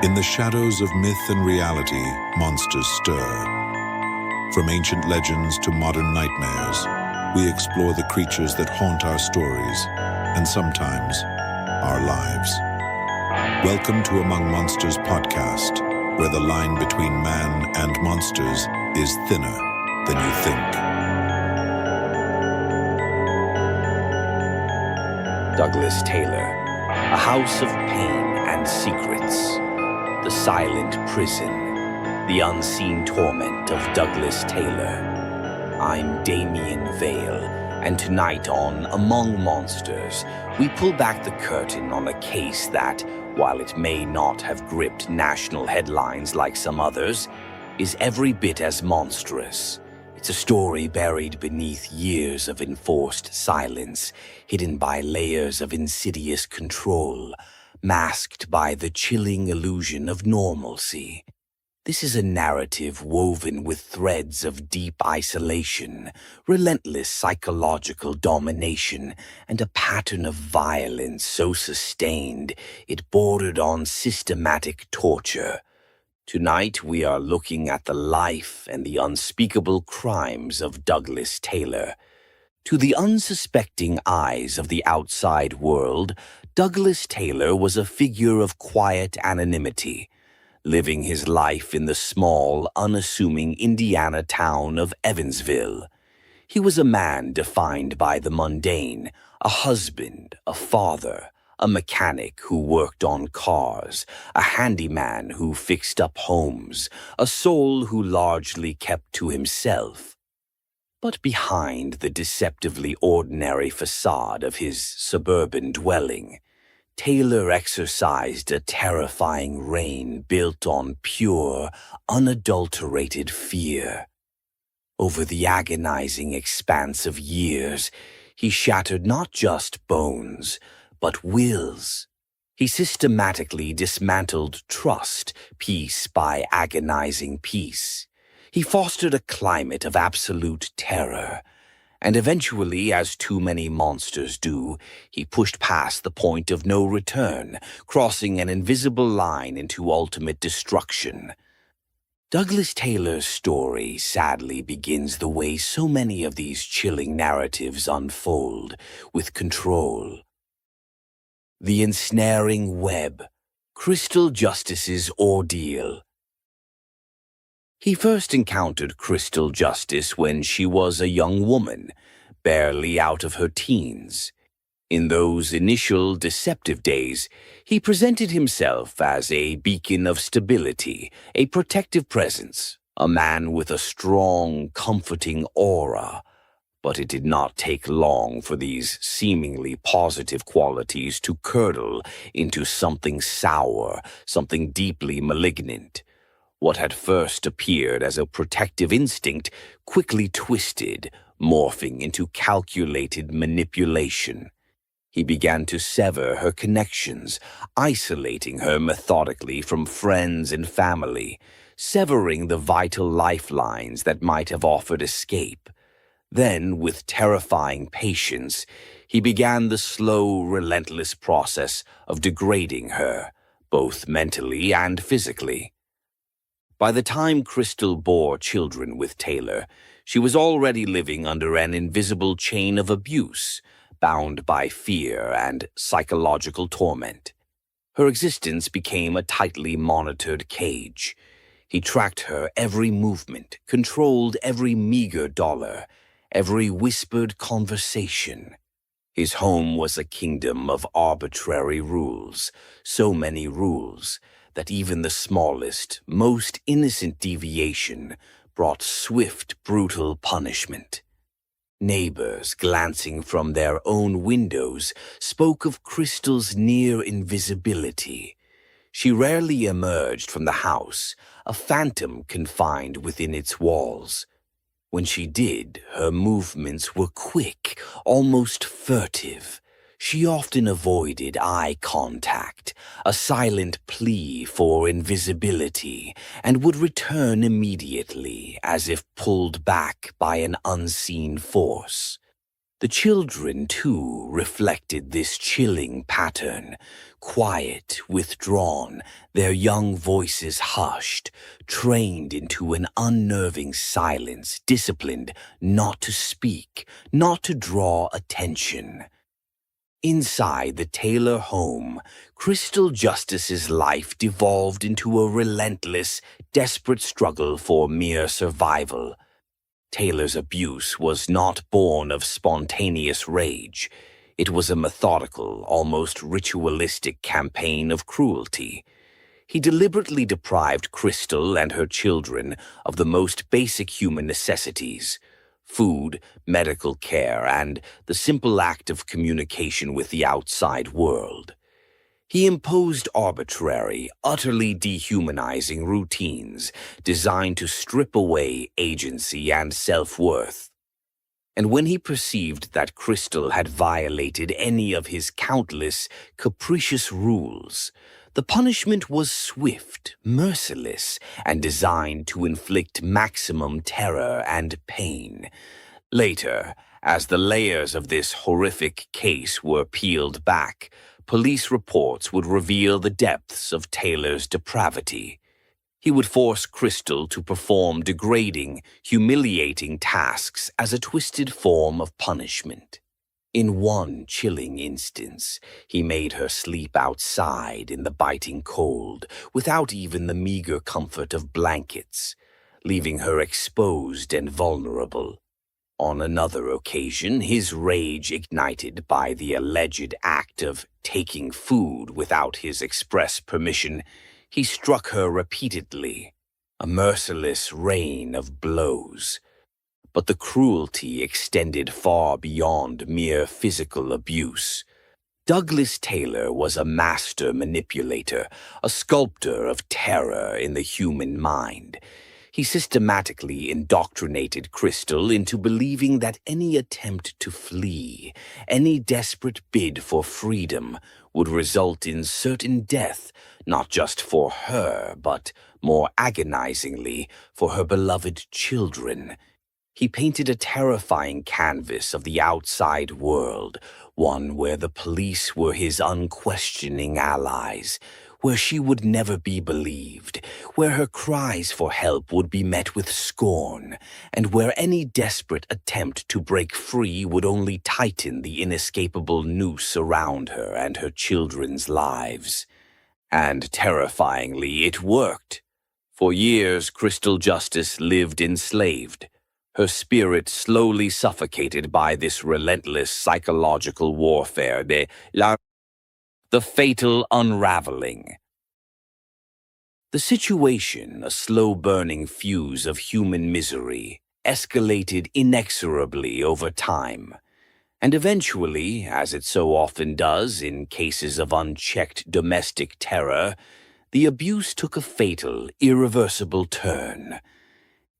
In the shadows of myth and reality, monsters stir. From ancient legends to modern nightmares, we explore the creatures that haunt our stories, and sometimes, our lives. Welcome to Among Monsters podcast, where the line between man and monsters is thinner than you think. Douglas Taylor, A House of Pain and Secrets. The Silent Prison, The Unseen Torment of Douglas Taylor. I'm Damien Vale, and tonight on Among Monsters, we pull back the curtain on a case that, while it may not have gripped national headlines like some others, is every bit as monstrous. It's a story buried beneath years of enforced silence, hidden by layers of insidious control, masked by the chilling illusion of normalcy. This is a narrative woven with threads of deep isolation, relentless psychological domination, and a pattern of violence so sustained it bordered on systematic torture. Tonight we are looking at the life and the unspeakable crimes of Douglas Taylor. To the unsuspecting eyes of the outside world, Douglas Taylor was a figure of quiet anonymity, living his life in the small, unassuming Indiana town of Evansville. He was a man defined by the mundane, a husband, a father, a mechanic who worked on cars, a handyman who fixed up homes, a soul who largely kept to himself. But behind the deceptively ordinary facade of his suburban dwelling, Taylor exercised a terrifying reign built on pure, unadulterated fear. Over the agonizing expanse of years, he shattered not just bones, but wills. He systematically dismantled trust, piece by agonizing piece. He fostered a climate of absolute terror, and eventually, as too many monsters do, he pushed past the point of no return, crossing an invisible line into ultimate destruction. Douglas Taylor's story sadly begins the way so many of these chilling narratives unfold, with control. The ensnaring web, Crystal Justice's ordeal. He first encountered Crystal Justice when she was a young woman, barely out of her teens. In those initial deceptive days, he presented himself as a beacon of stability, a protective presence, a man with a strong, comforting aura. But it did not take long for these seemingly positive qualities to curdle into something sour, something deeply malignant. What had first appeared as a protective instinct quickly twisted, morphing into calculated manipulation. He began to sever her connections, isolating her methodically from friends and family, severing the vital lifelines that might have offered escape. Then, with terrifying patience, he began the slow, relentless process of degrading her, both mentally and physically. By the time Crystal bore children with Taylor, she was already living under an invisible chain of abuse, bound by fear and psychological torment. Her existence became a tightly monitored cage. He tracked her every movement, controlled every meager dollar, every whispered conversation. His home was a kingdom of arbitrary rules, so many rules that even the smallest, most innocent deviation brought swift, brutal punishment. Neighbors, glancing from their own windows, spoke of Crystal's near invisibility. She rarely emerged from the house, a phantom confined within its walls. When she did, her movements were quick, almost furtive. She often avoided eye contact, a silent plea for invisibility, and would return immediately, as if pulled back by an unseen force. The children, too, reflected this chilling pattern, quiet, withdrawn, their young voices hushed, trained into an unnerving silence, disciplined not to speak, not to draw attention. Inside the Taylor home, Crystal Justice's life devolved into a relentless, desperate struggle for mere survival. Taylor's abuse was not born of spontaneous rage. It was a methodical, almost ritualistic campaign of cruelty. He deliberately deprived Crystal and her children of the most basic human necessities: food, medical care, and the simple act of communication with the outside world. He imposed arbitrary, utterly dehumanizing routines designed to strip away agency and self-worth. And when he perceived that Crystal had violated any of his countless, capricious rules, the punishment was swift, merciless, and designed to inflict maximum terror and pain. Later, as the layers of this horrific case were peeled back, police reports would reveal the depths of Taylor's depravity. He would force Crystal to perform degrading, humiliating tasks as a twisted form of punishment. In one chilling instance, he made her sleep outside in the biting cold, without even the meager comfort of blankets, leaving her exposed and vulnerable. On another occasion, his rage ignited by the alleged act of taking food without his express permission, he struck her repeatedly, a merciless rain of blows. But the cruelty extended far beyond mere physical abuse. Douglas Taylor was a master manipulator, a sculptor of terror in the human mind. He systematically indoctrinated Crystal into believing that any attempt to flee, any desperate bid for freedom, would result in certain death, not just for her, but, more agonizingly, for her beloved children. He painted a terrifying canvas of the outside world, one where the police were his unquestioning allies, where she would never be believed, where her cries for help would be met with scorn, and where any desperate attempt to break free would only tighten the inescapable noose around her and her children's lives. And terrifyingly, it worked. For years, Crystal Justice lived enslaved, her spirit slowly suffocated by this relentless psychological warfare, the fatal unraveling. The situation, a slow-burning fuse of human misery, escalated inexorably over time, and eventually, as it so often does in cases of unchecked domestic terror, the abuse took a fatal, irreversible turn.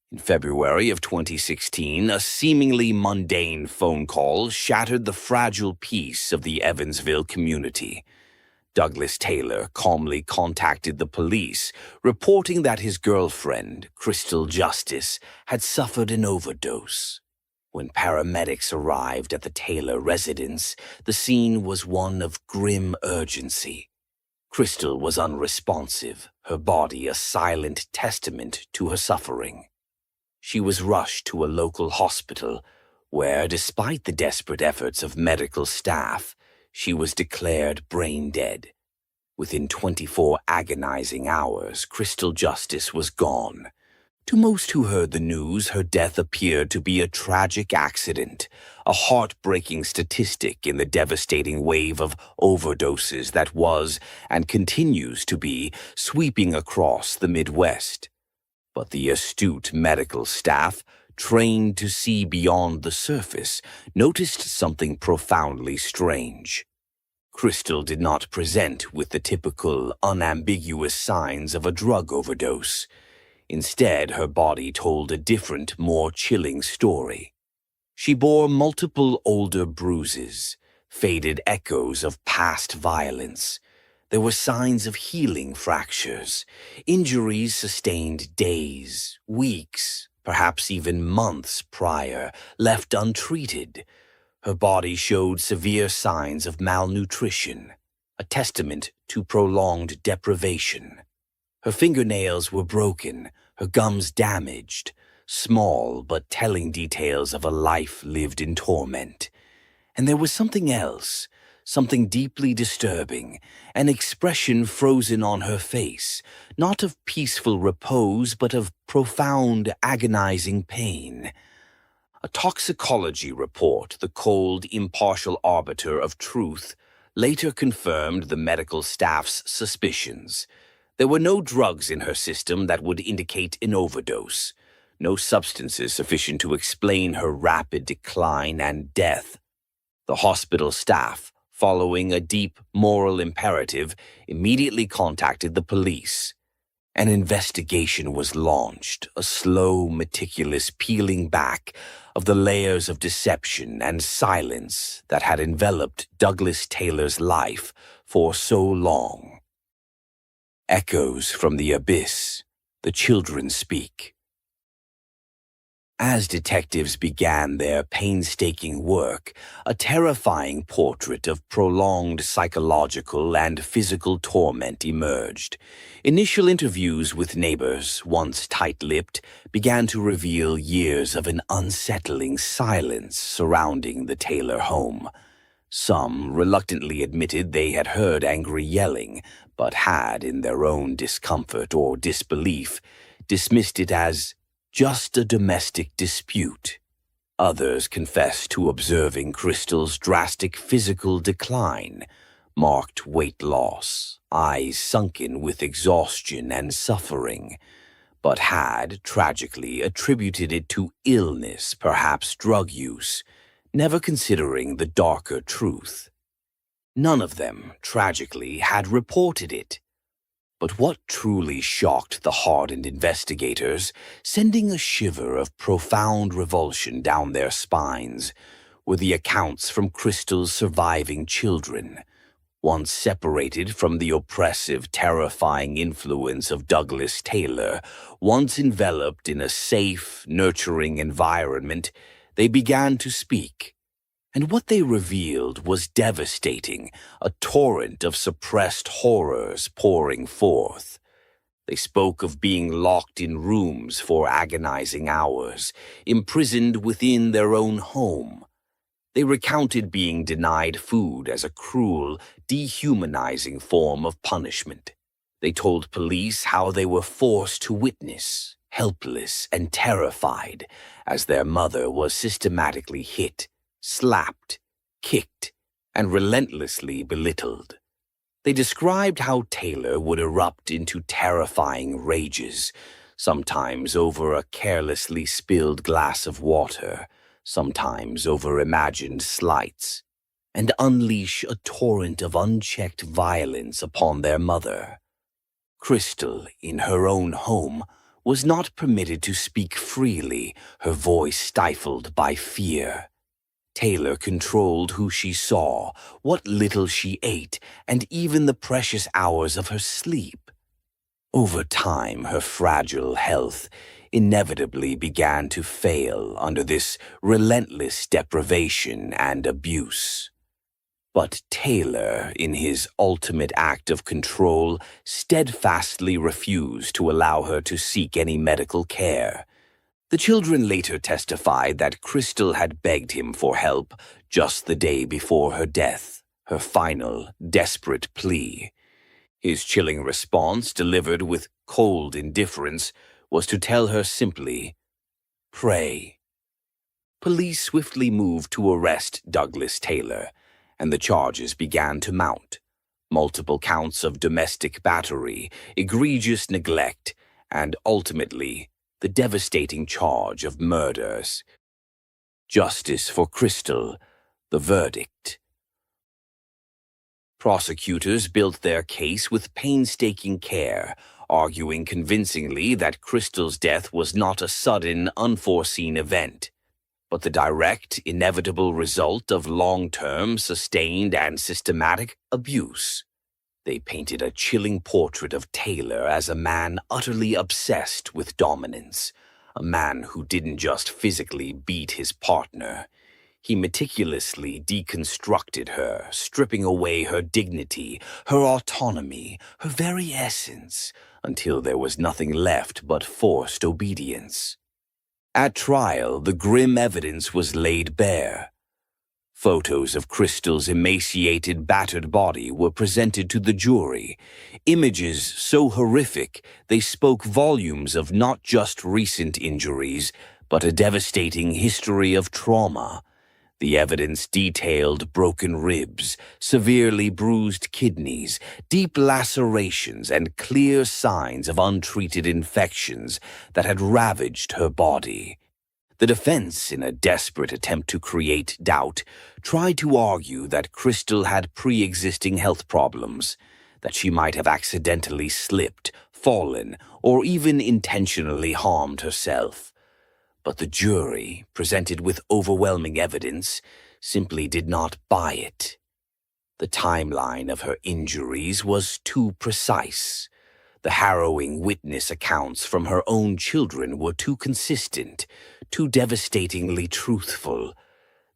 In February of 2016, a seemingly mundane phone call shattered the fragile peace of the Evansville community. Douglas Taylor calmly contacted the police, reporting that his girlfriend, Crystal Justice, had suffered an overdose. When paramedics arrived at the Taylor residence, the scene was one of grim urgency. Crystal was unresponsive, her body a silent testament to her suffering. She was rushed to a local hospital where, despite the desperate efforts of medical staff, she was declared brain dead. Within 24 agonizing hours, Crystal Justice was gone. To most who heard the news, her death appeared to be a tragic accident, a heartbreaking statistic in the devastating wave of overdoses that was, and continues to be, sweeping across the Midwest. But the astute medical staff, trained to see beyond the surface, noticed something profoundly strange. Crystal did not present with the typical, unambiguous signs of a drug overdose. Instead, her body told a different, more chilling story. She bore multiple older bruises, faded echoes of past violence. There were signs of healing fractures, injuries sustained days, weeks, perhaps even months prior, left untreated. Her body showed severe signs of malnutrition, a testament to prolonged deprivation. Her fingernails were broken, her gums damaged, small but telling details of a life lived in torment. And there was something else, something deeply disturbing, an expression frozen on her face, not of peaceful repose but of profound, agonizing pain. A toxicology report, the cold, impartial arbiter of truth, later confirmed the medical staff's suspicions. There were no drugs in her system that would indicate an overdose, no substances sufficient to explain her rapid decline and death. The hospital staff, following a deep moral imperative, immediately contacted the police. An investigation was launched, a slow, meticulous peeling back of the layers of deception and silence that had enveloped Douglas Taylor's life for so long. Echoes from the abyss, the children speak. As detectives began their painstaking work, a terrifying portrait of prolonged psychological and physical torment emerged. Initial interviews with neighbors, once tight-lipped, began to reveal years of an unsettling silence surrounding the Taylor home. Some reluctantly admitted they had heard angry yelling, but had, in their own discomfort or disbelief, dismissed it as just a domestic dispute. Others confessed to observing Crystal's drastic physical decline, marked weight loss, eyes sunken with exhaustion and suffering, but had, tragically, attributed it to illness, perhaps drug use, never considering the darker truth. None of them, tragically, had reported it. But what truly shocked the hardened investigators, sending a shiver of profound revulsion down their spines, were the accounts from Crystal's surviving children. Once separated from the oppressive, terrifying influence of Douglas Taylor, once enveloped in a safe, nurturing environment, they began to speak. And what they revealed was devastating, a torrent of suppressed horrors pouring forth. They spoke of being locked in rooms for agonizing hours, imprisoned within their own home. They recounted being denied food as a cruel, dehumanizing form of punishment. They told police how they were forced to witness, helpless and terrified, as their mother was systematically hit, slapped, kicked, and relentlessly belittled. They described how Taylor would erupt into terrifying rages, sometimes over a carelessly spilled glass of water, sometimes over imagined slights, and unleash a torrent of unchecked violence upon their mother. Crystal, in her own home, was not permitted to speak freely, her voice stifled by fear. Taylor controlled who she saw, what little she ate, and even the precious hours of her sleep. Over time, her fragile health inevitably began to fail under this relentless deprivation and abuse. But Taylor, in his ultimate act of control, steadfastly refused to allow her to seek any medical care. The children later testified that Crystal had begged him for help just the day before her death, her final, desperate plea. His chilling response, delivered with cold indifference, was to tell her simply, "Pray." Police swiftly moved to arrest Douglas Taylor, and the charges began to mount. Multiple counts of domestic battery, egregious neglect, and ultimately, the devastating charge of murders. Justice for Crystal, the verdict. Prosecutors built their case with painstaking care, arguing convincingly that Crystal's death was not a sudden, unforeseen event, but the direct, inevitable result of long-term, sustained, and systematic abuse. They painted a chilling portrait of Taylor as a man utterly obsessed with dominance, a man who didn't just physically beat his partner. He meticulously deconstructed her, stripping away her dignity, her autonomy, her very essence, until there was nothing left but forced obedience. At trial, the grim evidence was laid bare. Photos of Crystal's emaciated, battered body were presented to the jury, images so horrific they spoke volumes of not just recent injuries, but a devastating history of trauma. The evidence detailed broken ribs, severely bruised kidneys, deep lacerations, and clear signs of untreated infections that had ravaged her body. The defense, in a desperate attempt to create doubt, tried to argue that Crystal had pre-existing health problems, that she might have accidentally slipped, fallen, or even intentionally harmed herself. But the jury, presented with overwhelming evidence, simply did not buy it. The timeline of her injuries was too precise. The harrowing witness accounts from her own children were too consistent, too devastatingly truthful.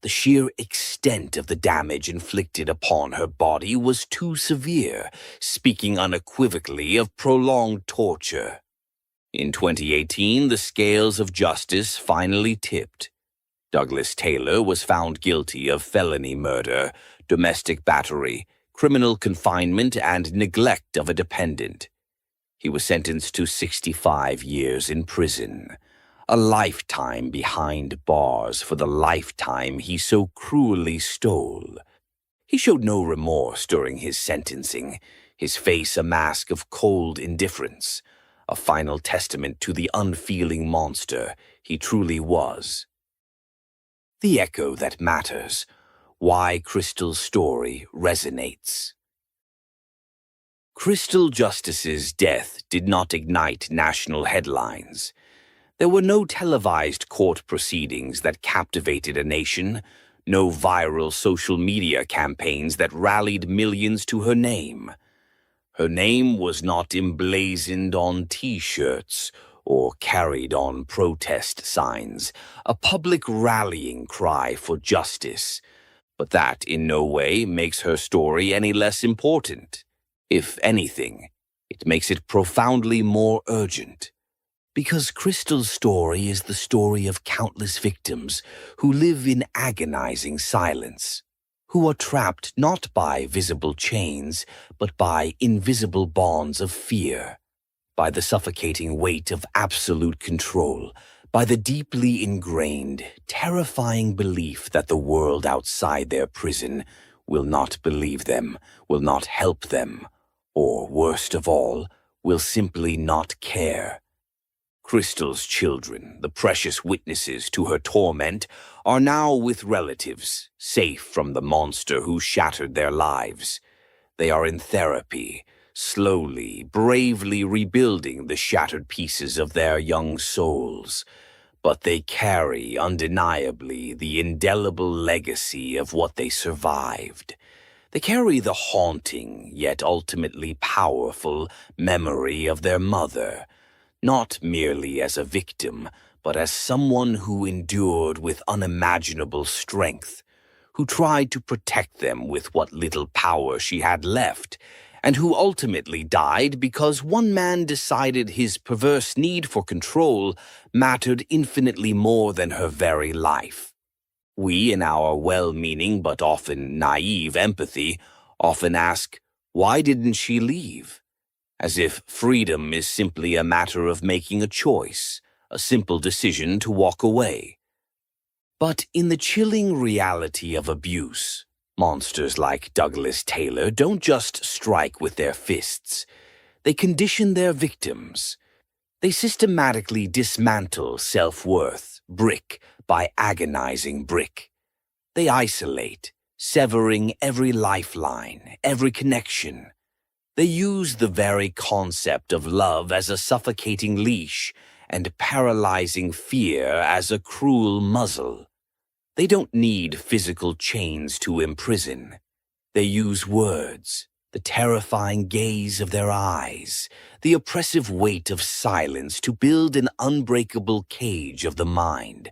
The sheer extent of the damage inflicted upon her body was too severe, speaking unequivocally of prolonged torture. In 2018, the scales of justice finally tipped. Douglas Taylor was found guilty of felony murder, domestic battery, criminal confinement, and neglect of a dependent. He was sentenced to 65 years in prison, a lifetime behind bars for the lifetime he so cruelly stole. He showed no remorse during his sentencing, his face a mask of cold indifference, a final testament to the unfeeling monster he truly was. The echo that matters, why Crystal's story resonates. Crystal Justice's death did not ignite national headlines. There were no televised court proceedings that captivated a nation, no viral social media campaigns that rallied millions to her name. Her name was not emblazoned on T-shirts or carried on protest signs, a public rallying cry for justice. But that in no way makes her story any less important. If anything, it makes it profoundly more urgent. Because Crystal's story is the story of countless victims who live in agonizing silence, who are trapped not by visible chains, but by invisible bonds of fear, by the suffocating weight of absolute control, by the deeply ingrained, terrifying belief that the world outside their prison will not believe them, will not help them, or, worst of all, will simply not care. Crystal's children, the precious witnesses to her torment, are now with relatives, safe from the monster who shattered their lives. They are in therapy, slowly, bravely rebuilding the shattered pieces of their young souls. But they carry, undeniably, the indelible legacy of what they survived. They carry the haunting, yet ultimately powerful, memory of their mother, not merely as a victim, but as someone who endured with unimaginable strength, who tried to protect them with what little power she had left, and who ultimately died because one man decided his perverse need for control mattered infinitely more than her very life. We, in our well-meaning but often naive empathy, often ask, why didn't she leave? As if freedom is simply a matter of making a choice, a simple decision to walk away. But in the chilling reality of abuse, monsters like Douglas Taylor don't just strike with their fists. They condition their victims. They systematically dismantle self-worth, brick by agonizing brick. They isolate, severing every lifeline, every connection. They use the very concept of love as a suffocating leash and paralyzing fear as a cruel muzzle. They don't need physical chains to imprison. They use words, the terrifying gaze of their eyes, the oppressive weight of silence to build an unbreakable cage of the mind.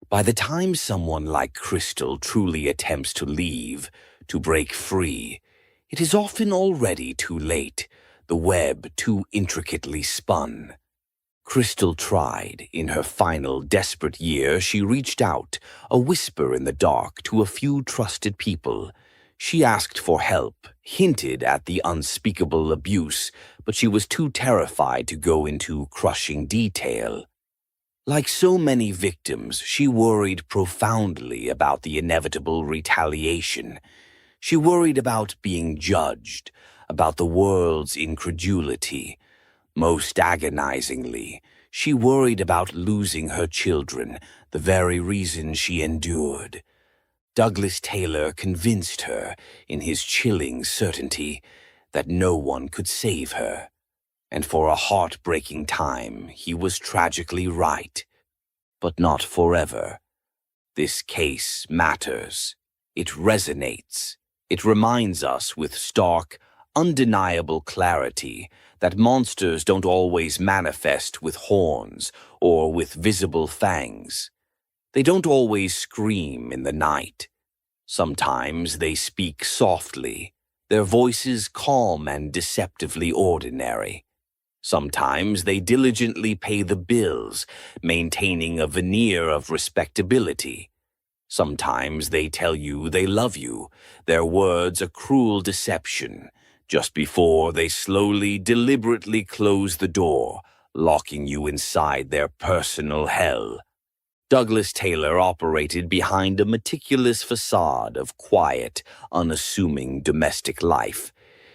By the time someone like Crystal truly attempts to leave, to break free, it is often already too late, the web too intricately spun. Crystal tried. In her final desperate year, she reached out, a whisper in the dark, to a few trusted people. She asked for help, hinted at the unspeakable abuse, but she was too terrified to go into crushing detail. Like so many victims, she worried profoundly about the inevitable retaliation. She worried about being judged, about the world's incredulity. Most agonizingly, she worried about losing her children, the very reason she endured. Douglas Taylor convinced her, in his chilling certainty, that no one could save her. And for a heartbreaking time, he was tragically right. But not forever. This case matters. It resonates. It reminds us with stark, undeniable clarity that monsters don't always manifest with horns or with visible fangs. They don't always scream in the night. Sometimes they speak softly, their voices calm and deceptively ordinary. Sometimes they diligently pay the bills, maintaining a veneer of respectability. Sometimes they tell you they love you, their words a cruel deception, just before they slowly, deliberately close the door, locking you inside their personal hell. Douglas Taylor operated behind a meticulous facade of quiet, unassuming domestic life.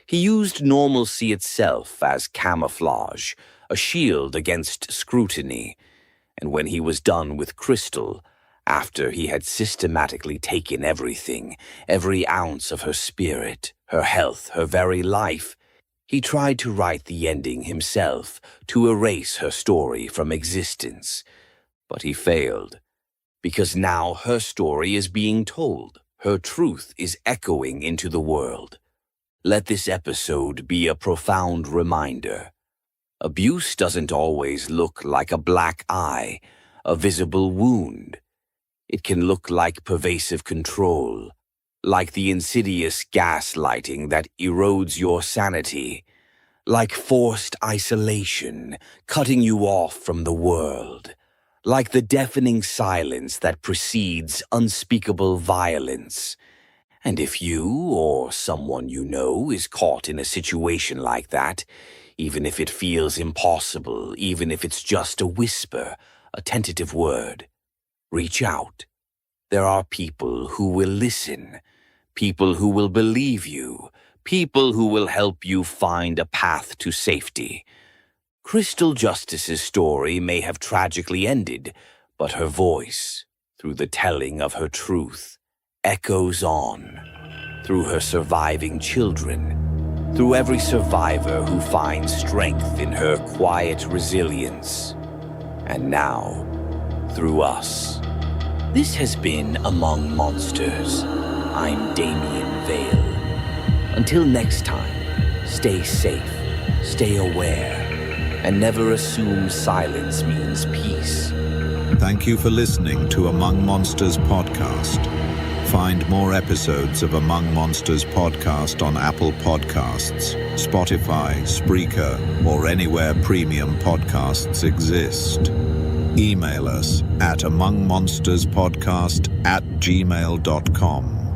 He used normalcy itself as camouflage, a shield against scrutiny. And when he was done with Crystal, after he had systematically taken everything, every ounce of her spirit, her health, her very life, he tried to write the ending himself, to erase her story from existence. But he failed, because now her story is being told, her truth is echoing into the world. Let this episode be a profound reminder. Abuse doesn't always look like a black eye, a visible wound. It can look like pervasive control, like the insidious gaslighting that erodes your sanity, like forced isolation, cutting you off from the world, like the deafening silence that precedes unspeakable violence. And if you or someone you know is caught in a situation like that, even if it feels impossible, even if it's just a whisper, a tentative word, reach out. There are people who will listen, people who will believe you, people who will help you find a path to safety. Crystal Justice's story may have tragically ended, but her voice, through the telling of her truth, echoes on, through her surviving children, through every survivor who finds strength in her quiet resilience, and now, through us. This has been Among Monsters. I'm Damien Vale. Until next time, stay safe, stay aware, and never assume silence means peace. Thank you for listening to Among Monsters podcast. Find more episodes of Among Monsters podcast on Apple Podcasts, Spotify, Spreaker, or anywhere premium podcasts exist. Email us at amongmonsterspodcast@gmail.com.